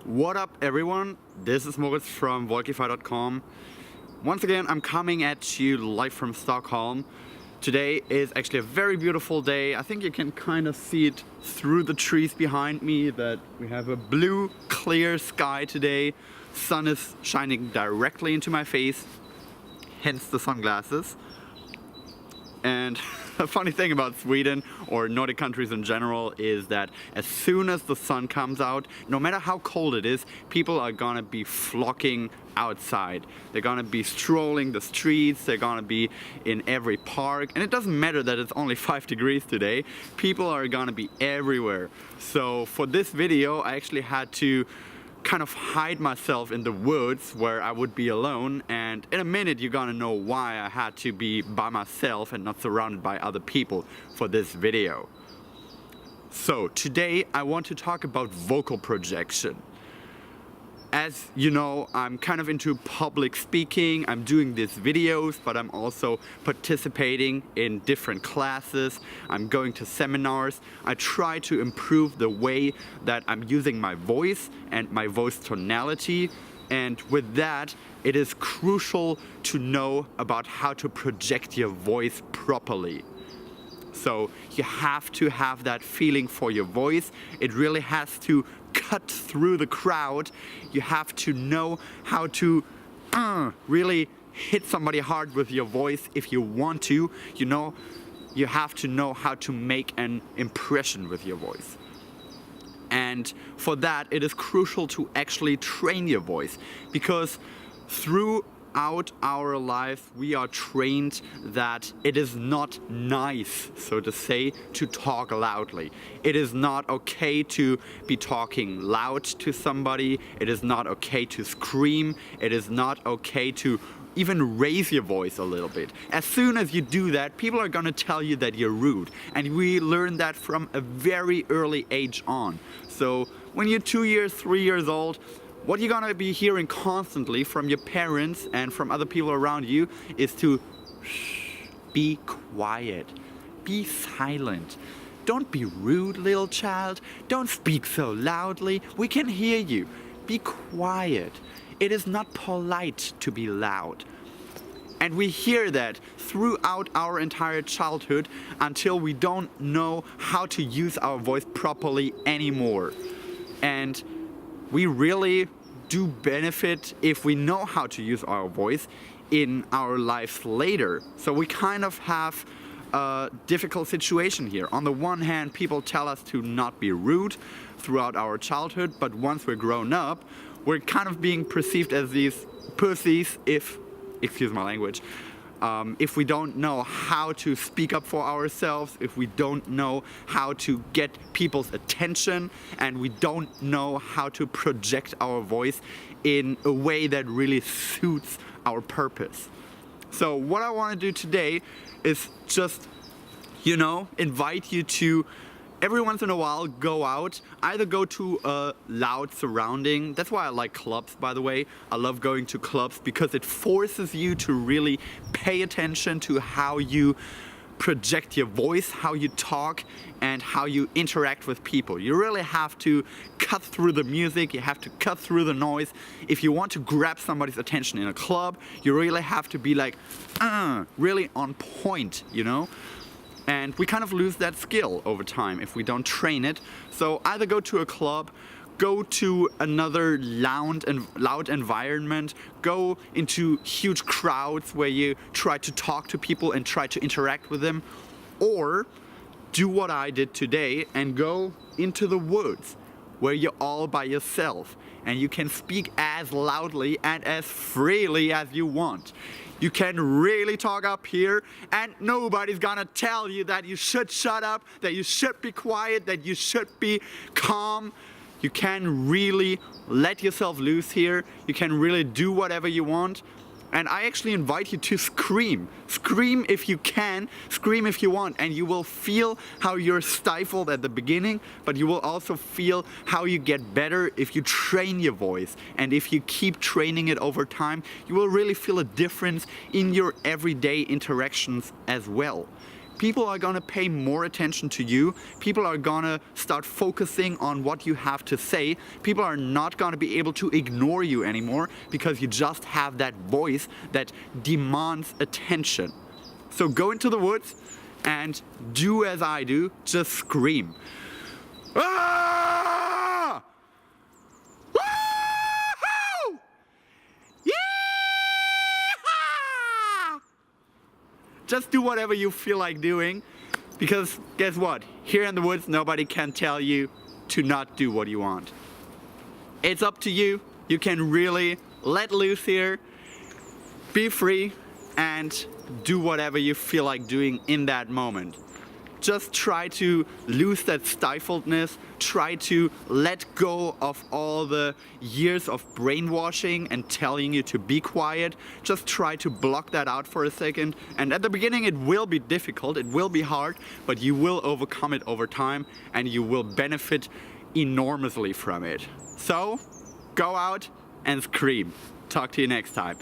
What up everyone, this is Moritz from Wolkify.com. Once again, I'm coming at you live from Stockholm. Today is actually a very beautiful day. I think you can kind of see it through the trees behind me that we have a blue, clear sky today. Sun is shining directly into my face, hence the sunglasses. And a funny thing about Sweden or Nordic countries in general is that as soon as the sun comes out, no matter how cold it is, people are gonna be flocking outside. They're gonna be strolling the streets, they're gonna be in every park, and it doesn't matter that it's only 5 degrees today, people are gonna be everywhere. So for this video I actually had to kind of hide myself in the woods where I would be alone, and in a minute you're gonna know why I had to be by myself and not surrounded by other people for this video. So today I want to talk about vocal projection. As you know, I'm kind of into public speaking. I'm doing these videos, but I'm also participating in different classes. I'm going to seminars. I try to improve the way that I'm using my voice and my voice tonality. And with that, it is crucial to know about how to project your voice properly. So you have to have that feeling for your voice. It really has to cut through the crowd. You have to know how to really hit somebody hard with your voice if you want to. You have to know how to make an impression with your voice. And for that, it is crucial to actually train your voice, because throughout our life we are trained that it is not nice, so to say, to talk loudly. It is not okay to be talking loud to somebody. It is not okay to scream. It is not okay to even raise your voice a little bit. As soon as you do that, people are gonna tell you that you're rude, and we learn that from a very early age on. So when you're 2 years, 3 years old, what you're gonna be hearing constantly from your parents and from other people around you is to be quiet, be silent. Don't be rude, little child. Don't speak so loudly. We can hear you. Be quiet. It is not polite to be loud. And we hear that throughout our entire childhood until we don't know how to use our voice properly anymore. And we really do benefit if we know how to use our voice in our lives later. So we kind of have a difficult situation here. On the one hand, people tell us to not be rude throughout our childhood, but once we're grown up, we're kind of being perceived as these pussies excuse my language, if we don't know how to speak up for ourselves, if we don't know how to get people's attention, and we don't know how to project our voice in a way that really suits our purpose. So what I want to do today is just, invite you to every once in a while go out, either go to a loud surrounding. That's why I like clubs, by the way. I love going to clubs because it forces you to really pay attention to how you project your voice, how you talk, and how you interact with people. You really have to cut through the music, you have to cut through the noise. If you want to grab somebody's attention in a club, you really have to be like, really on point, And we kind of lose that skill over time if we don't train it. So either go to a club, go to another loud environment, go into huge crowds where you try to talk to people and try to interact with them, or do what I did today and go into the woods where you're all by yourself and you can speak as loudly and as freely as you want. You can really talk up here and nobody's gonna tell you that you should shut up, that you should be quiet, that you should be calm. You can really let yourself loose here. You can really do whatever you want. And I actually invite you to scream. Scream if you can, scream if you want, and you will feel how you're stifled at the beginning, but you will also feel how you get better if you train your voice. And if you keep training it over time, you will really feel a difference in your everyday interactions as well. People are gonna pay more attention to you. People are gonna start focusing on what you have to say. People are not gonna be able to ignore you anymore because you just have that voice that demands attention. So go into the woods and do as I do, just scream. Ah! Woo-hoo! Yeah! Just do whatever you feel like doing, because guess what? Here in the woods, nobody can tell you to not do what you want. It's up to you. You can really let loose here, be free, and do whatever you feel like doing in that moment. Just try to lose that stifledness, try to let go of all the years of brainwashing and telling you to be quiet. Just try to block that out for a second. And at the beginning it will be difficult, it will be hard, but you will overcome it over time and you will benefit enormously from it. So, go out and scream. Talk to you next time.